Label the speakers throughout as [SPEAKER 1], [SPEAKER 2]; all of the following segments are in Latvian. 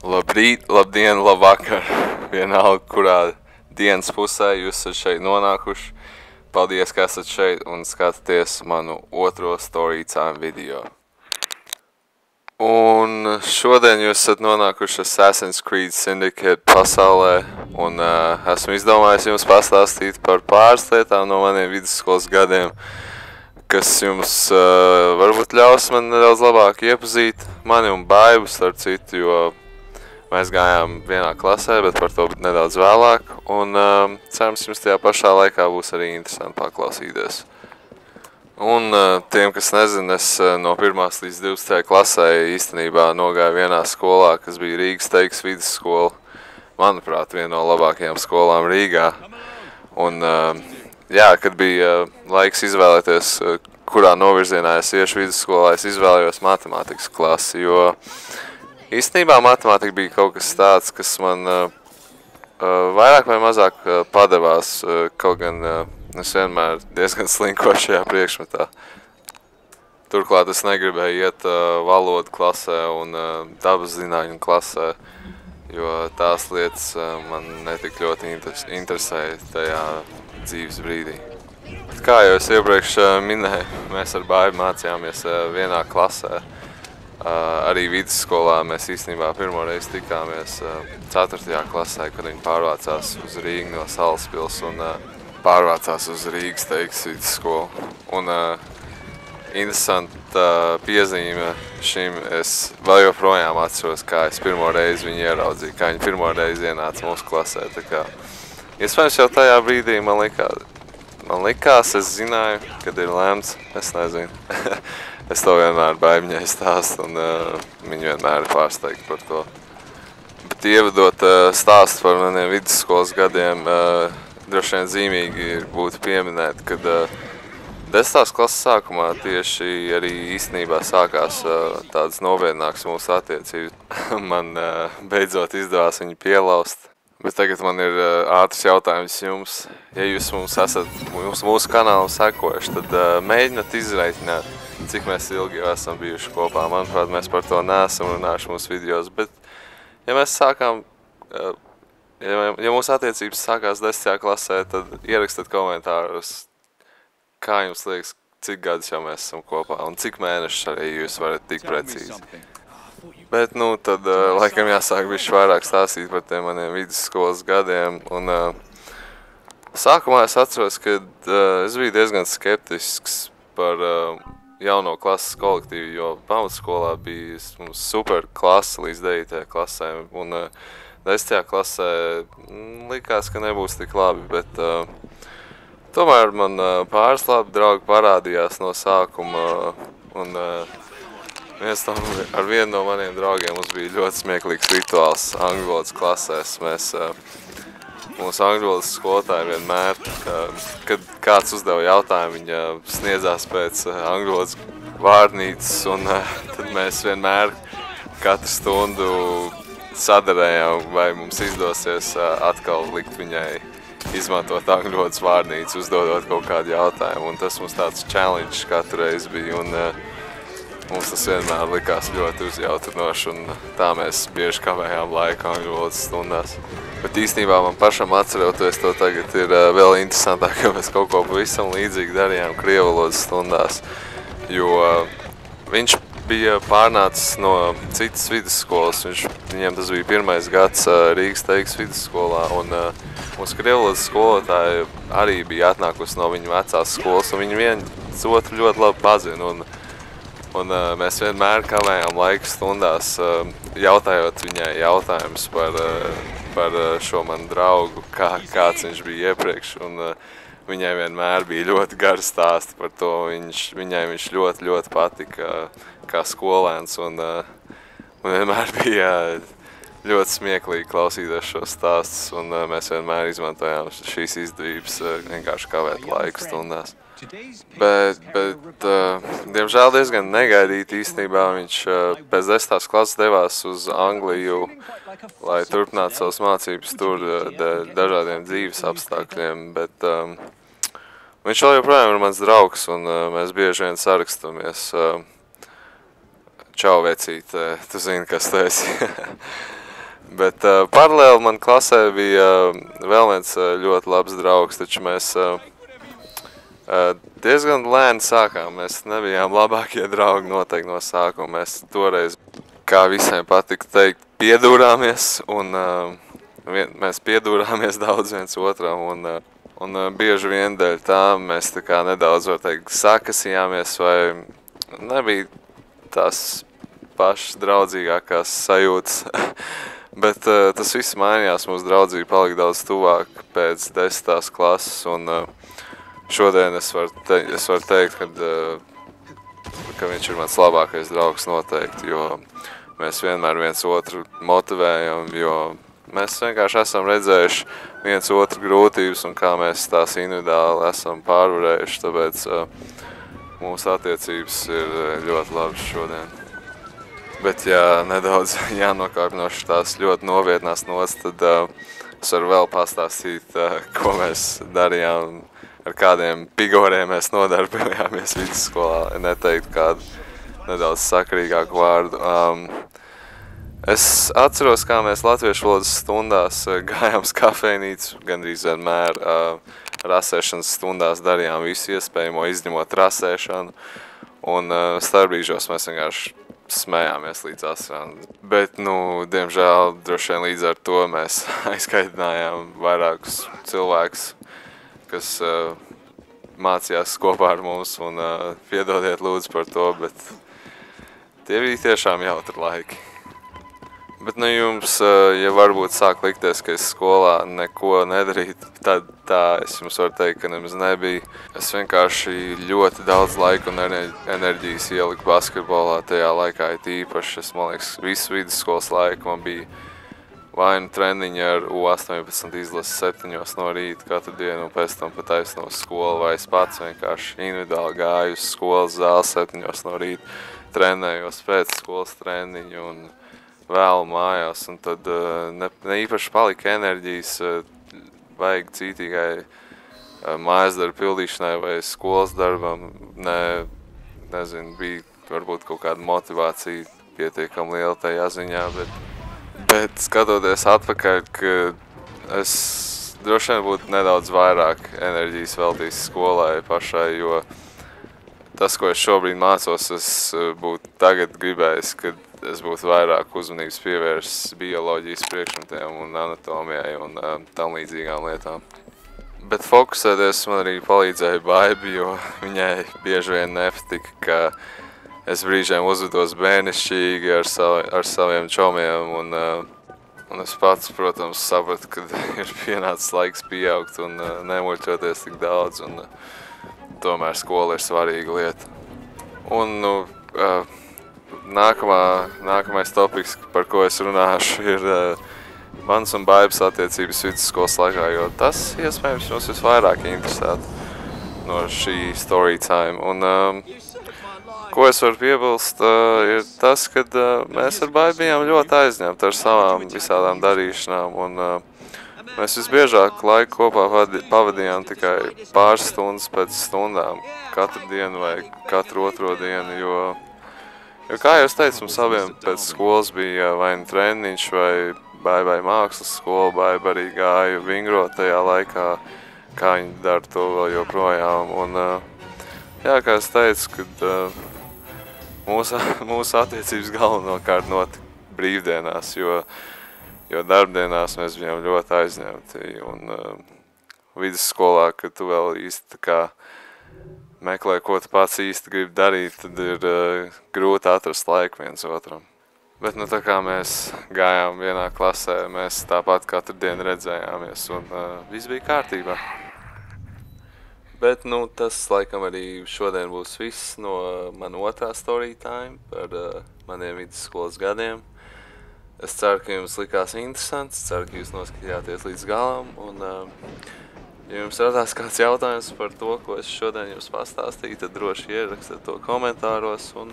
[SPEAKER 1] Labrīt, labdien, labvakar. Vienalga, kurā dienas pusē jūs esat šeit nonākuši. Paldies, ka esat šeit un skatāties manu otro Storytime video. Un šodien jūs esat nonākuši Assassin's Creed Syndicate pasaulē un esmu izdomājis jums pastāstīt par pāris lietām no maniem vidusskolas gadiem, kas jums varbūt ļaus man nedaudz labāk iepazīt mani un Baibu, starp citu, jo mēs gājām vienā klasē, bet par to nedaudz vēlāk, un cerams jums tajā pašā laikā būs arī interesanti paklausīties. Un tiem, kas nezina, es no 1. līdz 12. klasē īstenībā nogāju vienā skolā, kas bija Rīgas Teikas vidusskola, manuprāt, viena no labākajām skolām Rīgā. Un jā, kad bija laiks izvēlēties, kurā novirzienā es iešu vidusskolā, es izvēlējos matemātikas klasi, jo īstenībā matemātika bija kaut kas tāds, kas man vairāk vai mazāk padevās, kaut gan es vienmēr diezgan slinkoju šajā priekšmetā. Turklāt es negribēju iet valodu klasē un dabas zinātņu klasē, jo tās lietas man netik ļoti interesēja tajā dzīves brīdī. Kā jau es iepriekš minēju, mēs ar Baibu mācījāmies vienā klasē. Arī vidusskolā mēs īstenībā pirmo reizi tikāmies 4. klasē, kad viņi pārvācās uz Rīgu no Salaspils un pārvācās uz Rīgas Teikas vidusskolu. Un interesanta piezīme šim, es vēl joprojām atceros, kā es pirmo reizi viņu ieraudzīju, kā viņi pirmo reizi ienāca mūsu klasē. Tā kā, iespējams jau tajā brīdī man likās, es zināju, kad ir lemts, es nezinu. Es to vienmēr Baibiņai stāstu, un viņi vienmēr ir pārsteigti par to. Bet ievadot stāstu par maniem vidusskolas gadiem, droši vien zīmīgi būtu pieminēt, kad 10. klases sākumā tieši arī īstenībā sākās tādas nopietnākas mūsu attiecības. Man beidzot izdevās viņu pielaust. Bet tagad man ir ātrs jautājums jums. Ja jūs mums esat mūsu kanālu sekojuši, tad mēģināt izreikināt, cik mēs ilgi jau esam bijuši kopā. Manuprāt, mēs par to neesam runājuši mūsu videos, bet ja mēs sākām, ja mūsu attiecības sākās 10. klasē, tad ierakstiet komentārus, kā jums liekas, cik gadus jau mēs esam kopā un cik mēnešus arī jūs varat tik precīzi. Bet, nu, tad laikam jāsāk bišķi vairāk stāstīt par tiem maniem vidusskolas gadiem. Un sākumā es atceros, ka es biju diezgan skeptisks par jauno klases kolektīvu, jo pamatskolā bija mums super klase līdz 9. klasē. Un 10. klasē likās, ka nebūs tik labi, bet tomēr man pāris labi draugi parādījās no sākuma. Un ar vienu no maniem draugiem mums bija ļoti smieklīgs rituāls angļu valodas klasēs. Mūsu angļu valodas skolotāji vienmēr, kad kāds uzdeva jautājumu, viņa sniedzās pēc angļu valodas vārnīcas, un tad mēs vienmēr katru stundu sadarējām, vai mums izdosies atkal likt viņai izmantot angļu valodas vārnīcu, uzdodot kaut kādu jautājumu. Un tas mums tāds challenge katru reizi bija, un mums tas vienmēr likās ļoti uzjautinoši, un tā mēs bieži kavējām laiku angļu valodas stundās. Bet īstenībā man pašam atceroties to tagad ir vēl interesantāk, ka mēs kaut ko pavisam līdzīgi darījām krievu valodas stundās, jo viņš bija pārnācis no citas vidusskolas, viņiem tas bija 1. gads Rīgas Teikas vidusskolā, un mūsu krievu valodas skolotāji arī bija atnākusi no viņu vecās skolas, un viņi viens otru ļoti labi pazina. Un mēs vienmēr kavējām laika stundās, jautājot viņai jautājumus par šo manu draugu, kāds viņš bija iepriekš. Un viņai vienmēr bija ļoti gari stāsti par to. Viņai viņš ļoti, ļoti patika kā skolēns. Un vienmēr bija ļoti smieklīgi klausīties šos stāstus. Un mēs vienmēr izmantojām šīs izdevības vienkārši kavēt laika stundās. Bet diemžēl diezgan negaidīti īstenībā viņš pēc 10. klases devās uz Angliju, lai turpinātu savas mācības tur dažādiem dzīves apstākļiem, bet viņš vēl joprojām ir mans draugs, un mēs bieži vien sarakstamies. Čau, vecīt, tu zini, kas tu esi. Bet paralēli man klasē bija vēl viens ļoti labs draugs, taču mēs diezgan lēni sākām. Mēs nebijām labākie draugi noteikti no sākuma. Mēs toreiz, kā visiem patika teikt, piedūrāmies, un mēs piedūrāmies daudz viens otram, un bieži vien dēļ tā mēs tā kā nedaudz, var teikt, sakasījāmies, vai nebija tās pašas draudzīgākās sajūtas. Bet tas viss mainījās, mūsu draudzība palika daudz tuvāk pēc 10. klases, un šodien es varu teikt, ka viņš ir mans labākais draugs noteikti, jo mēs vienmēr viens otru motivējam, jo mēs vienkārši esam redzējuši viens otru grūtības un kā mēs tās individuāli esam pārvarējuši, tāpēc mūsu attiecības ir ļoti labas šodien. Bet, ja nedaudz jānokāp no tās ļoti novietnās nots, tad es varu vēl pastāstīt, ko mēs darījām, ar kādiem pigoriem mēs nodarbojāmies vidusskolā, neteikt kādu nedaudz sakarīgāku vārdu. Es atceros, kā mēs latviešu valodas stundās gājām uz kafejnīcu, gandrīz vienmēr rasēšanas stundās darījām visu iespējamo, izņemot rasēšanu, un starpbrīžos mēs vienkārši smējāmies līdz asarām. Bet, diemžēl, droši vien līdz ar to mēs aizkaitinājām vairākus cilvēkus, kas mācījās kopā ar mums, un piedodiet lūdzu par to, bet tie bija tiešām jautri laiki. Bet, jums, ja varbūt sāk likties, ka es skolā neko nedarītu, tad tā es jums varu teikt, ka nemaz nebija. Es vienkārši ļoti daudz laika un enerģijas ieliku basketbolā tajā laikā, īpaši, man liekas, visu vidusskolas laiku man bija vai nu treniņi ar U18 izlases 7 no rīta katru dienu, un pēc tam pat aizno uz skolu, vai es pats vienkārši individuāli gāju uz skolas zāli 7 no rīta, trenējos pēc skolas treniņu un vēl mājās, un tad ne īpaši palika enerģijas vajag cītīgai mājas darba pildīšanai vai skolas darbam. Nezinu, bija varbūt kaut kāda motivācija pietiekami liela tajā ziņā, bet skatoties atpakaļ, ka es droši vien būtu nedaudz vairāk enerģijas veltījis skolai pašai, jo tas, ko es šobrīd mācos, es būtu tagad gribējis, kad es būtu vairāk uzmanības pievērsis bioloģijas priekšmetiem un anatomijai un tam līdzīgām lietām. Bet fokusēties man arī palīdzēja Baiba, jo viņai bieži vien nepatika, ka es brīžiem uzvedos bērnišķīgi ar saviem čomiem, un es pats, protams, sapratu, ka ir pienācis laiks pieaugt un nemuļķoties tik daudz, un tomēr skola ir svarīga lieta. Un, nākamais topiks, par ko es runāšu, ir mans un Baibas attiecības vidusskolas laikā, jo tas, iespējams, mums visvairāk interesētu no šī story time. Un, ko es varu piebilst, ir tas, ka mēs ar Baibu bijām ļoti aizņemti ar savām visādām darīšanām, un mēs visbiežāk laiku kopā pavadījām tikai pāris stundas pēc stundām, katru dienu vai katru otro dienu, jo kā jau es teicu, mums abiem pēc skolas bija vai nu treniņš vai Baibai mākslas skola, Baiba arī gāja vingrot tajā laikā, kā viņi dara to vēl joprojām. Un, kā es teicu, kad mūsu attiecības galvenokārt notika brīvdienās, jo darbdienās mēs bijām ļoti aizņemti. Un vidusskolā, kad tu vēl īsti tā kā meklē, ko tu pats īsti gribi darīt, tad ir grūti atrast laiku viens otram. Bet tā kā mēs gājām vienā klasē, mēs tāpat katru dienu redzējāmies, un viss bija kārtībā. Bet tas laikam arī šodien būs viss no mana otrā story time par maniem vidusskolas gadiem. Es ceru, ka jums likās interesants, ceru, ka jūs noskatījāties līdz galam, un ja jums radās kāds jautājums par to, ko es šodien jums pastāstīju, tad droši ierakstiet to komentāros, un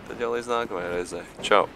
[SPEAKER 1] tad jau līdz nākamajai reizei. Čau!